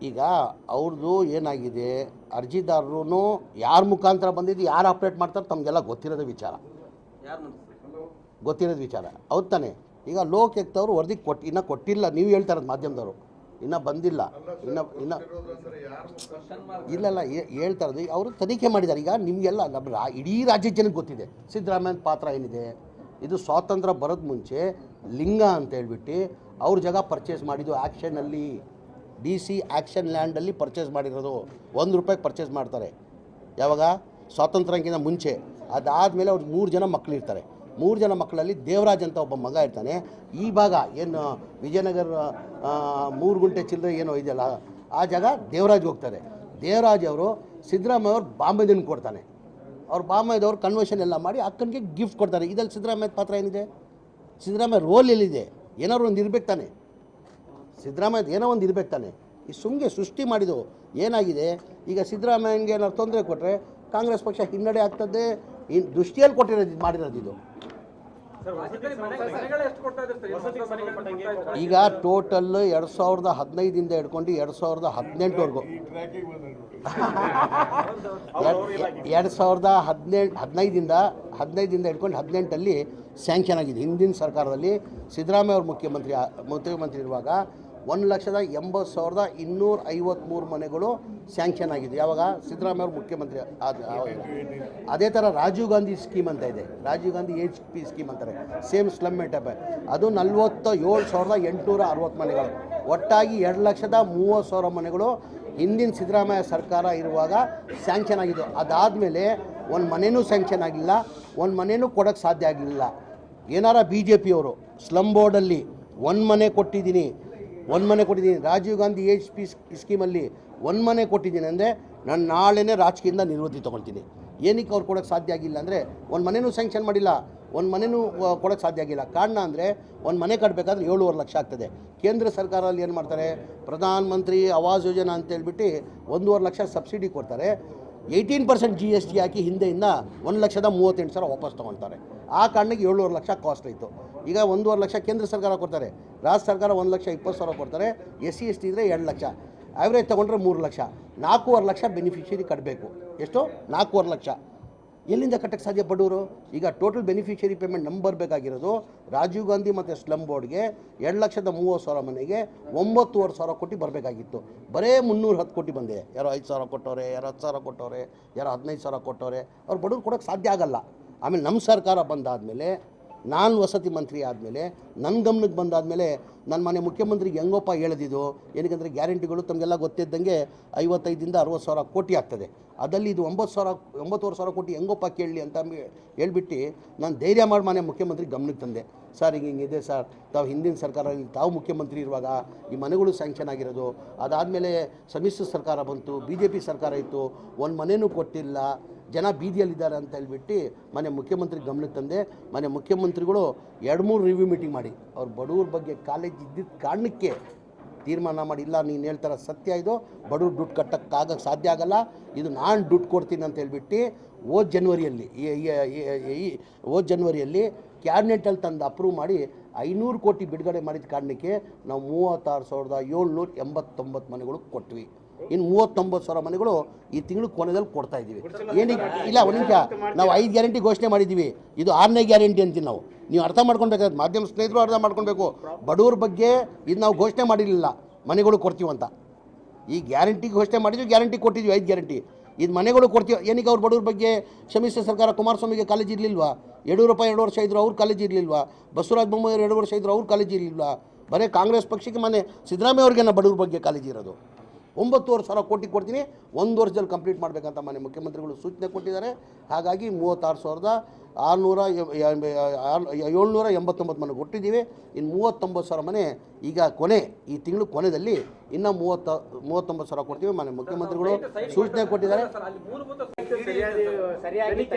ಈಗ ಅವ್ರದ್ದು ಏನಾಗಿದೆ, ಅರ್ಜಿದಾರರು ಯಾರ ಮುಖಾಂತರ ಬಂದಿದ್ದು, ಯಾರು ಆಪ್ರೇಟ್ ಮಾಡ್ತಾರೆ ತಮಗೆಲ್ಲ ಗೊತ್ತಿರೋದು ವಿಚಾರ. ಹೌದು ತಾನೆ. ಈಗ ಲೋಕಾಯುಕ್ತವರು ವರದಿ ಇನ್ನೂ ಕೊಟ್ಟಿಲ್ಲ, ನೀವು ಹೇಳ್ತಾ ಇರೋದು ಮಾಧ್ಯಮದವರು, ಇನ್ನೂ ಬಂದಿಲ್ಲ. ಇಲ್ಲ ಹೇಳ್ತಾ ಇರೋದು ಅವರು ತನಿಖೆ ಮಾಡಿದ್ದಾರೆ. ಈಗ ನಿಮಗೆಲ್ಲ ನಮ್ಮ ಇಡೀ ರಾಜ್ಯದ ಜನಕ್ಕೆ ಗೊತ್ತಿದೆ ಸಿದ್ದರಾಮಯ್ಯನ ಪಾತ್ರ ಏನಿದೆ. ಇದು ಸ್ವಾತಂತ್ರ್ಯ ಬರೋದು ಮುಂಚೆ ಲಿಂಗ ಅಂತ ಹೇಳ್ಬಿಟ್ಟು ಅವ್ರ ಜಾಗ ಪರ್ಚೇಸ್ ಮಾಡಿದ್ದು ಆ್ಯಕ್ಷನಲ್ಲಿ, DC ಆ್ಯಕ್ಷನ್ ಲ್ಯಾಂಡಲ್ಲಿ ಪರ್ಚೇಸ್ ಮಾಡಿರೋದು. ₹1 ಪರ್ಚೇಸ್ ಮಾಡ್ತಾರೆ ಯಾವಾಗ, ಸ್ವಾತಂತ್ರ್ಯಕ್ಕಿಂತ ಮುಂಚೆ. ಅದಾದಮೇಲೆ ಅವ್ರಿಗೆ 3 ಜನ ಮಕ್ಕಳಿರ್ತಾರೆ. 3 ಜನ ಮಕ್ಕಳಲ್ಲಿ ದೇವರಾಜ್ ಅಂತ ಒಬ್ಬ ಮಗ ಇರ್ತಾನೆ. ಈ ಭಾಗ ಏನು ವಿಜಯನಗರ 3 ಗುಂಟೆ ಚಿಲ್ಲರೆ ಏನೋ ಇದೆಯಲ್ಲ, ಆ ಜಾಗ ದೇವರಾಜ್ಗೆ ಹೋಗ್ತಾರೆ. ದೇವರಾಜ್ ಅವರು ಸಿದ್ದರಾಮಯ್ಯ ಅವ್ರು ಬಾಂಬೆದನ್ನು ಕೊಡ್ತಾನೆ. ಅವ್ರು ಬಾಂಬೆದವ್ರು ಕನ್ವರ್ಷನ್ ಎಲ್ಲ ಮಾಡಿ ಅಕ್ಕನಿಗೆ ಗಿಫ್ಟ್ ಕೊಡ್ತಾರೆ. ಇದಲ್ಲಿ ಸಿದ್ದರಾಮಯ್ಯ ಪಾತ್ರ ಏನಿದೆ? ಸಿದ್ದರಾಮಯ್ಯ ರೋಲ್ ಎಲ್ಲಿದೆ? ಏನಾದ್ರು ಒಂದು ಇರ್ಬೇಕು ತಾನೆ, ಸಿದ್ದರಾಮಯ್ಯದ ಏನೋ ಒಂದು ಇರ್ಬೇಕು ತಾನೆ. ಈ ಸುಮ್ಗೆ ಸೃಷ್ಟಿ ಮಾಡಿದ್ದು ಏನಾಗಿದೆ. ಈಗ ಸಿದ್ದರಾಮಯ್ಯನಿಗೆ ಏನಾದ್ರು ತೊಂದರೆ ಕೊಟ್ಟರೆ ಕಾಂಗ್ರೆಸ್ ಪಕ್ಷ ಹಿನ್ನಡೆ ಆಗ್ತದೆ. ದೃಷ್ಟಿಯಲ್ಲಿ ಕೊಟ್ಟಿರೋದು ಮಾಡಿರೋದು ಇದು. ಈಗ ಟೋಟಲ್ 2015 ಹಿಡ್ಕೊಂಡು 2018ವರೆಗೂ 2015 ಹಿಡ್ಕೊಂಡು 18ಅಲ್ಲಿ ಸ್ಯಾಂಕ್ಷನ್ ಆಗಿದೆ. ಹಿಂದಿನ ಸರ್ಕಾರದಲ್ಲಿ ಸಿದ್ದರಾಮಯ್ಯ ಅವರು ಮುಖ್ಯಮಂತ್ರಿ ಇರುವಾಗ 1,80,253 ಮನೆಗಳು ಸ್ಯಾಂಕ್ಷನ್ ಆಗಿದೆ. ಯಾವಾಗ ಸಿದ್ದರಾಮಯ್ಯ ಅವರು ಮುಖ್ಯಮಂತ್ರಿ ಅದೇ ಥರ ರಾಜೀವ್ ಗಾಂಧಿ ಸ್ಕೀಮ್ ಅಂತ ಇದೆ, ರಾಜೀವ್ ಗಾಂಧಿ HP ಸ್ಕೀಮ್ ಅಂತಾರೆ, ಸೇಮ್ ಸ್ಲಮ್ ಟೈಪ್. ಅದು 47,860 ಮನೆಗಳು, ಒಟ್ಟಾಗಿ 2,30,000 ಮನೆಗಳು ಹಿಂದಿನ ಸಿದ್ದರಾಮಯ್ಯ ಸರ್ಕಾರ ಇರುವಾಗ ಸ್ಯಾಂಕ್ಷನ್ ಆಗಿದ್ದು. ಅದಾದಮೇಲೆ ಒಂದು ಮನೆಯೂ ಸ್ಯಾಂಕ್ಷನ್ ಆಗಿಲ್ಲ, ಒಂದು ಮನೆಯೂ ಕೊಡೋಕ್ಕೆ ಸಾಧ್ಯ ಆಗಲಿಲ್ಲ. ಏನಾರ BJP ಅವರು ಸ್ಲಮ್ ಬೋರ್ಡಲ್ಲಿ ಒಂದು ಮನೆ ಕೊಟ್ಟಿದ್ದೀನಿ, ರಾಜೀವ್ ಗಾಂಧಿ HP ಸ್ಕೀಮಲ್ಲಿ ಒಂದು ಮನೆ ಕೊಟ್ಟಿದ್ದೀನಿ ಅಂದರೆ ನಾನು ನಾಳೆನೇ ರಾಜಕೀಯದಿಂದ ನಿವೃತ್ತಿ ತೊಗೊಳ್ತೀನಿ. ಏನಕ್ಕೆ ಅವ್ರು ಕೊಡೋಕ್ಕೆ ಸಾಧ್ಯ ಆಗಿಲ್ಲ ಅಂದರೆ ಒಂದು ಮನೆಯೂ ಸ್ಯಾಂಕ್ಷನ್ ಮಾಡಿಲ್ಲ, ಒಂದು ಮನೆಯೂ ಕೊಡೋಕ್ಕೆ ಸಾಧ್ಯ ಆಗಿಲ್ಲ. ಕಾರಣ ಅಂದರೆ ಒಂದು ಮನೆ ಕಟ್ಟಬೇಕಾದ್ರೆ 7.5 ಲಕ್ಷ ಆಗ್ತದೆ. ಕೇಂದ್ರ ಸರ್ಕಾರದಲ್ಲಿ ಏನು ಮಾಡ್ತಾರೆ, ಪ್ರಧಾನ ಮಂತ್ರಿ ಆವಾಸ್ ಯೋಜನಾ ಅಂತೇಳ್ಬಿಟ್ಟು 1.5 ಲಕ್ಷ ಸಬ್ಸಿಡಿ ಕೊಡ್ತಾರೆ. 18% GST ಹಾಕಿ ಹಿಂದೆಯಿಂದ 1,38,000 ವಾಪಸ್ ತೊಗೊಳ್ತಾರೆ. ಆ ಕಾರಣಕ್ಕೆ 7.5 ಲಕ್ಷ ಕಾಸ್ಟ್ ಆಯಿತು. ಈಗ 1.5 ಲಕ್ಷ ಕೇಂದ್ರ ಸರ್ಕಾರ ಕೊಡ್ತಾರೆ, ರಾಜ್ಯ ಸರ್ಕಾರ 1,20,000 ಕೊಡ್ತಾರೆ. SC ST ಇದ್ದರೆ 2 ಲಕ್ಷ, ಆ್ಯಾವ್ರೇಜ್ ತೊಗೊಂಡ್ರೆ 3 ಲಕ್ಷ. 4.5 ಲಕ್ಷ ಬೆನಿಫಿಷಿಯರಿ ಕಟ್ಟಬೇಕು. ಎಷ್ಟು? 4.5 ಲಕ್ಷ. ಎಲ್ಲಿಂದ ಕಟ್ಟಕ್ಕೆ ಸಾಧ್ಯ ಬಡವರು? ಈಗ ಟೋಟಲ್ ಬೆನಿಫಿಷಿಯರಿ ಪೇಮೆಂಟ್ ನಂಬರ್ ಬೇಕಾಗಿರೋದು ರಾಜೀವ್ ಗಾಂಧಿ ಮತ್ತು ಸ್ಲಮ್ ಬೋರ್ಡ್ಗೆ 2,30,000 ಮನೆಗೆ 9,500 ಕೋಟಿ ಬರಬೇಕಾಗಿತ್ತು. ಬರೇ 310 ಕೋಟಿ ಬಂದಿದೆ. ಯಾರೋ 5,000 ಕೊಟ್ಟವ್ರೆ, ಯಾರೋ 10,000 ಕೊಟ್ಟವ್ರೆ, ಯಾರೋ 15,000 ಕೊಟ್ಟವ್ರೆ. ಅವ್ರು ಬಡವ್ರು ಕೊಡೋಕ್ಕೆ ಸಾಧ್ಯ ಆಗಲ್ಲ. ಆಮೇಲೆ ನಮ್ಮ ಸರ್ಕಾರ ಬಂದಾದಮೇಲೆ, ನಾನು ವಸತಿ ಮಂತ್ರಿ ಆದಮೇಲೆ, ನನ್ನ ಗಮನಕ್ಕೆ ಬಂದಾದಮೇಲೆ ನನ್ನ ಮನೆ ಮುಖ್ಯಮಂತ್ರಿಗೆ ಹೆಂಗೋಪ್ಪ ಹೇಳಿದ್ದು, ಏನಕ್ಕೆ ಗ್ಯಾರಂಟಿಗಳು ತಮಗೆಲ್ಲ ಗೊತ್ತಿದ್ದಂಗೆ 55,000 to 60,000 ಕೋಟಿ ಆಗ್ತದೆ. ಅದರಲ್ಲಿ ಇದು 9,500 ಕೋಟಿ ಹೆಂಗೋಪ್ಪ ಕೇಳಲಿ ಅಂತ ಹೇಳ್ಬಿಟ್ಟು ನಾನು ಧೈರ್ಯ ಮಾಡಿ ಮನೆ ಮುಖ್ಯಮಂತ್ರಿ ಗಮನಕ್ಕೆ ತಂದೆ. ಸರ್ ಹಿಂಗಿದೆ ಸರ್, ತಾವು ಹಿಂದಿನ ಸರ್ಕಾರದಲ್ಲಿ ತಾವು ಮುಖ್ಯಮಂತ್ರಿ ಇರುವಾಗ ಈ ಮನೆಗಳು ಸ್ಯಾಂಕ್ಷನ್ ಆಗಿರೋದು. ಅದಾದಮೇಲೆ ಸಮ್ಮಿಶ್ರ ಸರ್ಕಾರ ಬಂತು, BJP ಸರ್ಕಾರ ಇತ್ತು, ಒಂದು ಮನೆಯೂ ಕೊಟ್ಟಿಲ್ಲ, ಜನ ಬೀದಿಯಲ್ಲಿದ್ದಾರೆ ಅಂತ ಹೇಳ್ಬಿಟ್ಟು ಮನೆ ಮುಖ್ಯಮಂತ್ರಿ ಗಮನಕ್ಕೆ ತಂದೆ. ಮನೆ ಮುಖ್ಯಮಂತ್ರಿಗಳು 2-3 ರಿವ್ಯೂ ಮೀಟಿಂಗ್ ಮಾಡಿ ಅವ್ರ ಬಡವ್ರ ಬಗ್ಗೆ ಕಾಲೇಜ್ ಇದ್ದಿದ್ದ ಕಾರಣಕ್ಕೆ ತೀರ್ಮಾನ ಮಾಡಿ, ಇಲ್ಲ ನೀನು ಹೇಳ್ತಾರ ಸತ್ಯ, ಇದು ಬಡವ್ರು ದುಡ್ಡು ಕಟ್ಟೋಕ್ಕಾಗಕ್ಕೆ ಸಾಧ್ಯ ಆಗಲ್ಲ, ಇದು ನಾನು ದುಡ್ಡು ಕೊಡ್ತೀನಿ ಅಂತ ಹೇಳ್ಬಿಟ್ಟು ಹೋದ ಜನವರಿಯಲ್ಲಿ ಕ್ಯಾಬಿನೆಟಲ್ಲಿ ತಂದು ಅಪ್ರೂವ್ ಮಾಡಿ 500 ಕೋಟಿ ಬಿಡುಗಡೆ ಮಾಡಿದ ಕಾರಣಕ್ಕೆ ನಾವು 36,789 ಮನೆಗಳು ಕೊಟ್ವಿ. ಇನ್ನು 39,000 ಮನೆಗಳು ಈ ತಿಂಗಳು ಕೊನೆಯಲ್ಲಿ ಕೊಡ್ತಾ ಇದ್ದೀವಿ. ಏನಕ್ಕೆ ಇಲ್ಲ, ಒಂದು ನಿಮಿಷ, ನಾವು 5 ಗ್ಯಾರಂಟಿ ಘೋಷಣೆ ಮಾಡಿದ್ದೀವಿ, ಇದು 6ನೇ ಗ್ಯಾರಂಟಿ ಅಂತೀವಿ ನಾವು. ನೀವು ಅರ್ಥ ಮಾಡ್ಕೊಳ್ಬೇಕಾದ್ರೆ ಮಾಧ್ಯಮ ಸ್ನೇಹಿತರು ಅರ್ಥ ಮಾಡ್ಕೊಳ್ಬೇಕು. ಬಡವ್ರ ಬಗ್ಗೆ ಇದು ನಾವು ಘೋಷಣೆ ಮಾಡಿರಲಿಲ್ಲ ಮನೆಗಳು ಕೊಡ್ತೀವಂತ. ಈ ಗ್ಯಾರಂಟಿ ಘೋಷಣೆ ಮಾಡಿದ್ವಿ, ಗ್ಯಾರಂಟಿ ಕೊಟ್ಟಿದ್ವಿ, 5 ಗ್ಯಾರಂಟಿ. ಇದು ಮನೆಗಳು ಕೊಡ್ತೀವಿ. ಏನಕ್ಕೆ ಅವ್ರ ಬಡವ್ರ ಬಗ್ಗೆ ಸಮ್ಮಿಶ್ರ ಸರ್ಕಾರ ಕುಮಾರಸ್ವಾಮಿಗೆ ಕಾಲೇಜ್ ಇರಲಿಲ್ವಾ? ಯಡಿಯೂರಪ್ಪ 2 ವರ್ಷ ಇದ್ದರು, ಅವ್ರ ಕಾಲೇಜ್ ಇರಲಿಲ್ವಾ? ಬಸವರಾಜ ಬೊಮ್ಮಾಯಿ 2 ವರ್ಷ ಇದ್ದರು, ಅವ್ರ ಕಾಲೇಜ್ ಇರಲಿಲ್ವಾ? ಬರೀ ಕಾಂಗ್ರೆಸ್ ಪಕ್ಷಕ್ಕೆ ಮನೆ ಸಿದ್ದರಾಮಯ್ಯ ಅವ್ರಿಗೇನ ಬಡವ್ರ ಬಗ್ಗೆ ಕಾಲೇಜ್ ಇರೋದು? 9,500 ಕೋಟಿ ಕೊಡ್ತೀನಿ, 1 ವರ್ಷದಲ್ಲಿ ಕಂಪ್ಲೀಟ್ ಮಾಡಬೇಕಂತ ಮನೆ ಮುಖ್ಯಮಂತ್ರಿಗಳು ಸೂಚನೆ ಕೊಟ್ಟಿದ್ದಾರೆ. ಹಾಗಾಗಿ 36,789 ಮನೆ ಕೊಟ್ಟಿದ್ದೀವಿ. ಇನ್ನು 39,000 ಮನೆ ಈಗ ಈ ತಿಂಗಳು ಕೊನೆಯಲ್ಲಿ ಇನ್ನೂ 39,000 ಕೊಡ್ತೀವಿ. ಮನೆ ಮುಖ್ಯಮಂತ್ರಿಗಳು ಸೂಚನೆ ಕೊಟ್ಟಿದ್ದಾರೆ.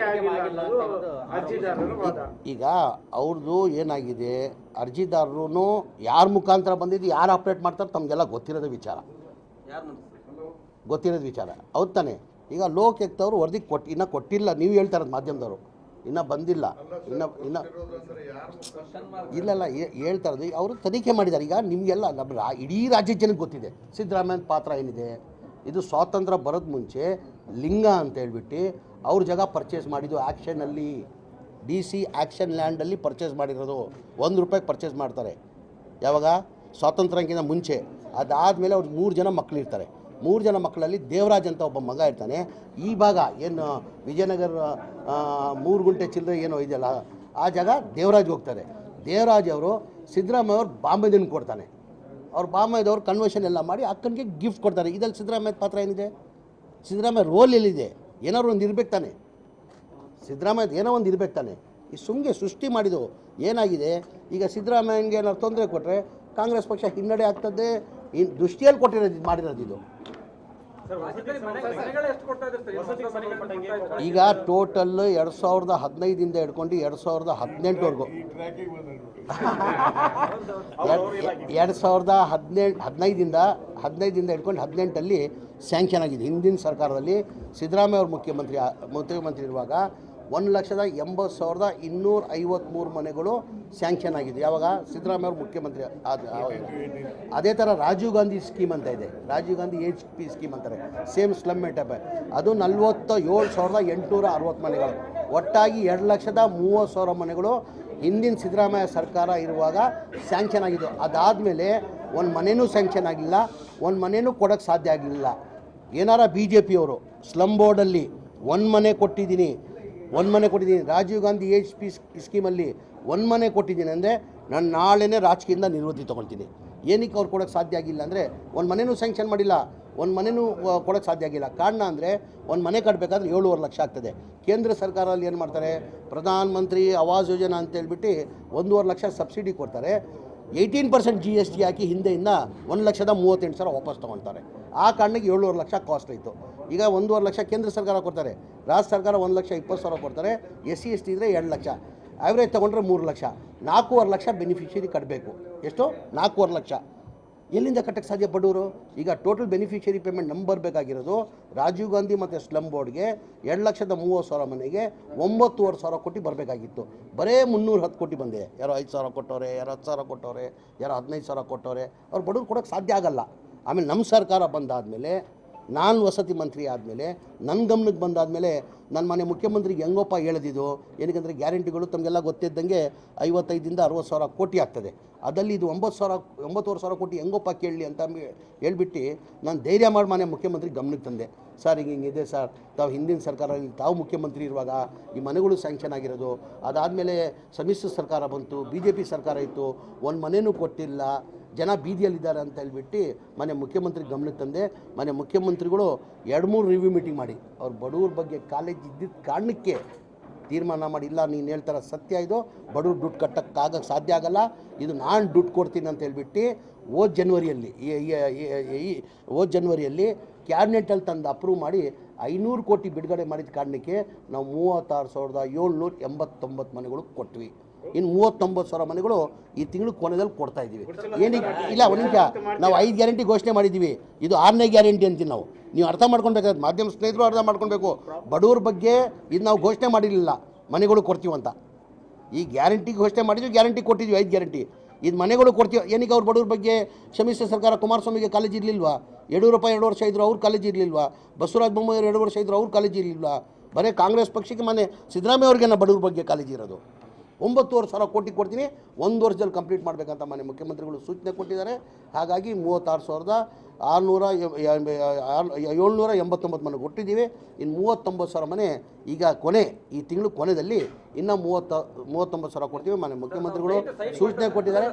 ಈಗ ಅವ್ರದ್ದು ಏನಾಗಿದೆ, ಅರ್ಜಿದಾರರು ಯಾರ ಮುಖಾಂತರ ಬಂದಿದ್ದು, ಯಾರು ಆಪ್ರೇಟ್ ಮಾಡ್ತಾರೆ ತಮಗೆಲ್ಲ ಗೊತ್ತಿರೋದು ವಿಚಾರ. ಹೌದು ತಾನೆ. ಈಗ ಲೋಕಾಯುಕ್ತವರು ವರದಿ ಇನ್ನೂ ಕೊಟ್ಟಿಲ್ಲ, ನೀವು ಹೇಳ್ತಾ ಇರೋದು ಮಾಧ್ಯಮದವರು, ಇನ್ನೂ ಬಂದಿಲ್ಲ. ಇನ್ನು ಇಲ್ಲಲ್ಲ, ಹೇಳ್ತಾ ಇರೋದು ಅವರು ತನಿಖೆ ಮಾಡಿದ್ದಾರೆ. ಈಗ ನಿಮಗೆಲ್ಲ ನಮ್ಮ ಇಡೀ ರಾಜ್ಯದ ಜನಕ್ಕೆ ಗೊತ್ತಿದೆ ಸಿದ್ದರಾಮಯ್ಯನ ಪಾತ್ರ ಏನಿದೆ. ಇದು ಸ್ವಾತಂತ್ರ್ಯ ಬರೋದ ಮುಂಚೆ ಲಿಂಗ ಅಂತ ಹೇಳ್ಬಿಟ್ಟು ಅವ್ರ ಜಾಗ ಪರ್ಚೇಸ್ ಮಾಡಿದ್ದು ಆ್ಯಕ್ಷನಲ್ಲಿ, DC ಆ್ಯಕ್ಷನ್ ಲ್ಯಾಂಡಲ್ಲಿ ಪರ್ಚೇಸ್ ಮಾಡಿರೋದು. ₹1 ಪರ್ಚೇಸ್ ಮಾಡ್ತಾರೆ. ಯಾವಾಗ? ಸ್ವಾತಂತ್ರ್ಯಕ್ಕಿಂತ ಮುಂಚೆ. ಅದಾದಮೇಲೆ ಅವ್ರಿಗೆ 3 ಜನ ಮಕ್ಕಳಿರ್ತಾರೆ. 3 ಜನ ಮಕ್ಕಳಲ್ಲಿ ದೇವರಾಜ್ ಅಂತ ಒಬ್ಬ ಮಗ ಇರ್ತಾನೆ. ಈ ಭಾಗ ಏನು ವಿಜಯನಗರ 3 ಗುಂಟೆ ಚಿಲ್ಲರೆ ಏನೋ ಇದೆಯಲ್ಲ, ಆ ಜಾಗ ದೇವರಾಜ್ಗೆ ಹೋಗ್ತಾರೆ. ದೇವರಾಜ್ ಅವರು ಸಿದ್ದರಾಮಯ್ಯ ಅವ್ರು ಬಾಂಬೆದನ್ನು ಕೊಡ್ತಾನೆ. ಅವ್ರು ಬಾಂಬೆದವ್ರು ಕನ್ವರ್ಷನ್ ಎಲ್ಲ ಮಾಡಿ ಅಕ್ಕನಿಗೆ ಗಿಫ್ಟ್ ಕೊಡ್ತಾರೆ. ಇದಲ್ಲಿ ಸಿದ್ದರಾಮಯ್ಯ ಪಾತ್ರ ಏನಿದೆ? ಸಿದ್ದರಾಮಯ್ಯ ರೋಲ್ ಎಲ್ಲಿದೆ? ಏನಾದ್ರು ಒಂದು ಇರ್ಬೇಕು ತಾನೆ. ಸಿದ್ದರಾಮಯ್ಯದ ಏನೋ ಒಂದು ಇರ್ಬೇಕು ತಾನೆ. ಈ ಸುಮ್ಗೆ ಸೃಷ್ಟಿ ಮಾಡಿದ್ದು ಏನಾಗಿದೆ? ಈಗ ಸಿದ್ದರಾಮಯ್ಯನಿಗೆ ಏನಾದ್ರು ತೊಂದರೆ ಕೊಟ್ಟರೆ ಕಾಂಗ್ರೆಸ್ ಪಕ್ಷ ಹಿನ್ನಡೆ ಆಗ್ತದೆ. ದೃಷ್ಟಿಯಲ್ಲಿ ಕೊಟ್ಟಿರೋದು ಮಾಡಿರೋದು ಇದು. ಈಗ ಟೋಟಲ್ 2015 ಹಿಡ್ಕೊಂಡು 2018ವರೆಗೂ 2015 ಹಿಡ್ಕೊಂಡು 18ಅಲ್ಲಿ ಸ್ಯಾಂಕ್ಷನ್ ಆಗಿದೆ. ಹಿಂದಿನ ಸರ್ಕಾರದಲ್ಲಿ ಸಿದ್ದರಾಮಯ್ಯ ಅವರು ಮುಖ್ಯಮಂತ್ರಿ ಇರುವಾಗ 1,80,253 ಮನೆಗಳು ಸ್ಯಾಂಕ್ಷನ್ ಆಗಿದೆ. ಯಾವಾಗ? ಸಿದ್ದರಾಮಯ್ಯ ಅವರು ಮುಖ್ಯಮಂತ್ರಿ ಅದೇ ಥರ ರಾಜೀವ್ ಗಾಂಧಿ ಸ್ಕೀಮ್ ಅಂತ ಇದೆ. ರಾಜೀವ್ ಗಾಂಧಿ HP ಸ್ಕೀಮ್ ಅಂತಾರೆ. Same slum type. ಅದು 47,860 ಮನೆಗಳು. ಒಟ್ಟಾಗಿ 2,30,000 ಮನೆಗಳು ಹಿಂದಿನ ಸಿದ್ದರಾಮಯ್ಯ ಸರ್ಕಾರ ಇರುವಾಗ ಸ್ಯಾಂಕ್ಷನ್ ಆಗಿದ್ದು. ಅದಾದಮೇಲೆ ಒಂದು ಮನೆಯೂ ಸ್ಯಾಂಕ್ಷನ್ ಆಗಿಲ್ಲ, ಒಂದು ಮನೆಯೂ ಕೊಡೋಕ್ಕೆ ಸಾಧ್ಯ ಆಗಲಿಲ್ಲ. ಏನಾರ BJP ಅವರು ಸ್ಲಮ್ ಬೋರ್ಡಲ್ಲಿ ಒಂದು ಮನೆ ಕೊಟ್ಟಿದ್ದೀನಿ ರಾಜೀವ್ ಗಾಂಧಿ HP ಸ್ಕೀಮಲ್ಲಿ ಒಂದು ಮನೆ ಕೊಟ್ಟಿದ್ದೀನಿ ಅಂದರೆ ನಾನು ನಾಳೆನೇ ರಾಜಕೀಯದಿಂದ ನಿವೃತ್ತಿ ತೊಗೊಳ್ತೀನಿ. ಏನಕ್ಕೆ ಅವ್ರು ಕೊಡೋಕ್ಕೆ ಸಾಧ್ಯ ಆಗಿಲ್ಲ ಅಂದರೆ ಒಂದು ಮನೆಯೂ ಸ್ಯಾಂಕ್ಷನ್ ಮಾಡಿಲ್ಲ, ಒಂದು ಮನೆಯೂ ಕೊಡೋಕ್ಕೆ ಸಾಧ್ಯ ಆಗಿಲ್ಲ. ಕಾರಣ ಅಂದರೆ ಒಂದು ಮನೆ ಕಟ್ಟಬೇಕಾದ್ರೆ 7.5 ಲಕ್ಷ ಆಗ್ತದೆ. ಕೇಂದ್ರ ಸರ್ಕಾರದಲ್ಲಿ ಏನು ಮಾಡ್ತಾರೆ? ಪ್ರಧಾನ ಮಂತ್ರಿ ಆವಾಸ್ ಯೋಜನಾ ಅಂತೇಳ್ಬಿಟ್ಟು 1.5 ಲಕ್ಷ ಸಬ್ಸಿಡಿ ಕೊಡ್ತಾರೆ. 18% GST ಹಾಕಿ ಹಿಂದೆಯಿಂದ 1,38,000 ವಾಪಸ್ ತೊಗೊಳ್ತಾರೆ. ಆ ಕಾರಣಕ್ಕೆ 7.5 ಲಕ್ಷ ಕಾಸ್ಟ್ ಆಯಿತು. ಈಗ 1.5 ಲಕ್ಷ ಕೇಂದ್ರ ಸರ್ಕಾರ ಕೊಡ್ತಾರೆ, ರಾಜ್ಯ ಸರ್ಕಾರ 1,20,000 ಕೊಡ್ತಾರೆ. SC ST ಇದ್ದರೆ 2 ಲಕ್ಷ, ಆ್ಯಾವ್ರೇಜ್ ತೊಗೊಂಡ್ರೆ 3 ಲಕ್ಷ. 4.5 ಲಕ್ಷ ಬೆನಿಫಿಷಿಯರಿ ಕಟ್ಟಬೇಕು. ಎಷ್ಟು? 4.5 ಲಕ್ಷ. ಎಲ್ಲಿಂದ ಕಟ್ಟಕ್ಕೆ ಸಾಧ್ಯ ಬಡವರು? ಈಗ ಟೋಟಲ್ ಬೆನಿಫಿಷಿಯರಿ ಪೇಮೆಂಟ್ ನಂಬರ್ ಬೇಕಾಗಿರೋದು ರಾಜೀವ್ ಗಾಂಧಿ ಮತ್ತು ಸ್ಲಮ್ ಬೋರ್ಡ್ಗೆ 2,30,000 ಮನೆಗೆ 9,500 ಕೋಟಿ ಬರಬೇಕಾಗಿತ್ತು. ಬರೇ 310 ಕೋಟಿ ಬಂದಿದೆ. ಯಾರೋ 5,000 ಕೊಟ್ಟವ್ರೆ, ಯಾರೋ 10,000 ಕೊಟ್ಟವ್ರೆ, ಯಾರೋ 15,000 ಕೊಟ್ಟವ್ರೆ. ಅವ್ರು ಬಡವ್ರು ಕೊಡೋಕ್ಕೆ ಸಾಧ್ಯ ಆಗಲ್ಲ. ಆಮೇಲೆ ನಮ್ಮ ಸರ್ಕಾರ ಬಂದಾದಮೇಲೆ, ನಾನು ವಸತಿ ಮಂತ್ರಿ ಆದಮೇಲೆ, ನನ್ನ ಗಮನಕ್ಕೆ ಬಂದಾದಮೇಲೆ ನನ್ನ ಮನೆ ಮುಖ್ಯಮಂತ್ರಿಗೆ ಹೆಂಗೋಪ್ಪ ಹೇಳಿದ್ದು? ಏನಕ್ಕೆ ಗ್ಯಾರಂಟಿಗಳು ತಮಗೆಲ್ಲ ಗೊತ್ತಿದ್ದಂಗೆ 55,000 to 60,000 ಕೋಟಿ ಆಗ್ತದೆ. ಅದರಲ್ಲಿ ಇದು 9,500 ಕೋಟಿ ಹೆಂಗೋಪ್ಪ ಕೇಳಲಿ ಅಂತ ಹೇಳ್ಬಿಟ್ಟು ನಾನು ಧೈರ್ಯ ಮಾಡಿ ಮನೆ ಮುಖ್ಯಮಂತ್ರಿ ಗಮನಕ್ಕೆ ತಂದೆ. ಸರ್ ಹಿಂಗಿದೆ ಸರ್, ತಾವು ಹಿಂದಿನ ಸರ್ಕಾರದಲ್ಲಿ ತಾವು ಮುಖ್ಯಮಂತ್ರಿ ಇರುವಾಗ ಈ ಮನೆಗಳು ಸ್ಯಾಂಕ್ಷನ್ ಆಗಿರೋದು. ಅದಾದಮೇಲೆ ಸಮ್ಮಿಶ್ರ ಸರ್ಕಾರ ಬಂತು, BJP ಸರ್ಕಾರ ಇತ್ತು, ಒಂದು ಮನೆಯೂ ಕೊಟ್ಟಿಲ್ಲ, ಜನ ಬೀದಿಯಲ್ಲಿದ್ದಾರೆ ಅಂತ ಹೇಳ್ಬಿಟ್ಟು ಮನೆ ಮುಖ್ಯಮಂತ್ರಿ ಗಮನಕ್ಕೆ ತಂದೆ. ಮನೆ ಮುಖ್ಯಮಂತ್ರಿಗಳು 2-3 ರಿವ್ಯೂ ಮೀಟಿಂಗ್ ಮಾಡಿ ಅವ್ರ ಬಡವ್ರ ಬಗ್ಗೆ ಕಾಲೇಜ್ ಇದ್ದಿದ್ದ ಕಾರಣಕ್ಕೆ ತೀರ್ಮಾನ ಮಾಡಿ, ಇಲ್ಲ ನೀನು ಹೇಳ್ತಾರ ಸತ್ಯ, ಇದು ಬಡವ್ರು ದುಡ್ಡು ಕಟ್ಟೋಕ್ಕಾಗಕ್ಕೆ ಸಾಧ್ಯ ಆಗಲ್ಲ, ಇದು ನಾನು ದುಡ್ಡು ಕೊಡ್ತೀನಿ ಅಂತ ಹೇಳ್ಬಿಟ್ಟು ಹೋದ ಜನವರಿಯಲ್ಲಿ ಕ್ಯಾಬಿನೆಟಲ್ಲಿ ತಂದು ಅಪ್ರೂವ್ ಮಾಡಿ 500 ಕೋಟಿ ಬಿಡುಗಡೆ ಮಾಡಿದ ಕಾರಣಕ್ಕೆ ನಾವು 36,789 ಮನೆಗಳು ಕೊಟ್ವಿ. ಇನ್ನು 39,000 ಮನೆಗಳು ಈ ತಿಂಗಳು ಕೊನೆಯಲ್ಲಿ ಕೊಡ್ತಾ ಇದ್ದೀವಿ. ಏನಕ್ಕೆ? ಇಲ್ಲ, ಒಂದು ನಿಮಿಷ, ನಾವು 5 ಗ್ಯಾರಂಟಿ ಘೋಷಣೆ ಮಾಡಿದ್ದೀವಿ. ಇದು 6ನೇ ಗ್ಯಾರಂಟಿ ಅಂತೀವಿ ನಾವು. ನೀವು ಅರ್ಥ ಮಾಡ್ಕೊಳ್ಬೇಕಾದ್ರೆ ಮಾಧ್ಯಮ ಸ್ನೇಹಿತರು ಅರ್ಥ ಮಾಡ್ಕೊಳ್ಬೇಕು. ಬಡವ್ರ ಬಗ್ಗೆ ಇದು ನಾವು ಘೋಷಣೆ ಮಾಡಿರಲಿಲ್ಲ ಮನೆಗಳು ಕೊಡ್ತೀವಂತ. ಈ ಗ್ಯಾರಂಟಿ ಘೋಷಣೆ ಮಾಡಿದ್ವಿ, ಗ್ಯಾರಂಟಿ ಕೊಟ್ಟಿದ್ವಿ, 5 ಗ್ಯಾರಂಟಿ. ಇದು ಮನೆಗಳು ಕೊಡ್ತೀವಿ. ಏನಕ್ಕೆ ಅವ್ರ ಬಡವ್ರ ಬಗ್ಗೆ? ಸಮ್ಮಿಶ್ರ ಸರ್ಕಾರ ಕುಮಾರಸ್ವಾಮಿಗೆ ಕಾಲೇಜ್ ಇರಲಿಲ್ವಾ? ಯಡಿಯೂರಪ್ಪ 2 ವರ್ಷ ಇದ್ದರು, ಅವ್ರ ಕಾಲೇಜ್ ಇರಲಿಲ್ವಾ? ಬಸವರಾಜ ಬೊಮ್ಮಾಯಿ 2 ವರ್ಷ ಇದ್ದರು, ಅವ್ರ ಕಾಲೇಜ್ ಇರಲಿಲ್ವಾ? ಬರೀ ಕಾಂಗ್ರೆಸ್ ಪಕ್ಷಕ್ಕೆ ಮನೆ ಸಿದ್ದರಾಮಯ್ಯ ಅವ್ರಿಗೇನ ಬಡವ್ರ ಬಗ್ಗೆ ಕಾಲೇಜ್ ಇರೋದು? 9,500 ಕೋಟಿ ಕೊಡ್ತೀನಿ, 1 ವರ್ಷದಲ್ಲಿ ಕಂಪ್ಲೀಟ್ ಮಾಡಬೇಕಂತ ಮನೆ ಮುಖ್ಯಮಂತ್ರಿಗಳು ಸೂಚನೆ ಕೊಟ್ಟಿದ್ದಾರೆ. ಹಾಗಾಗಿ 36,789 ಮನೆ ಕೊಟ್ಟಿದ್ದೀವಿ. ಇನ್ನು 39,000 ಮನೆ ಈಗ ಈ ತಿಂಗಳು ಕೊನೆಯಲ್ಲಿ ಇನ್ನೂ 39,000 ಕೊಡ್ತೀವಿ. ಮನೆ ಮುಖ್ಯಮಂತ್ರಿಗಳು ಸೂಚನೆ ಕೊಟ್ಟಿದ್ದಾರೆ.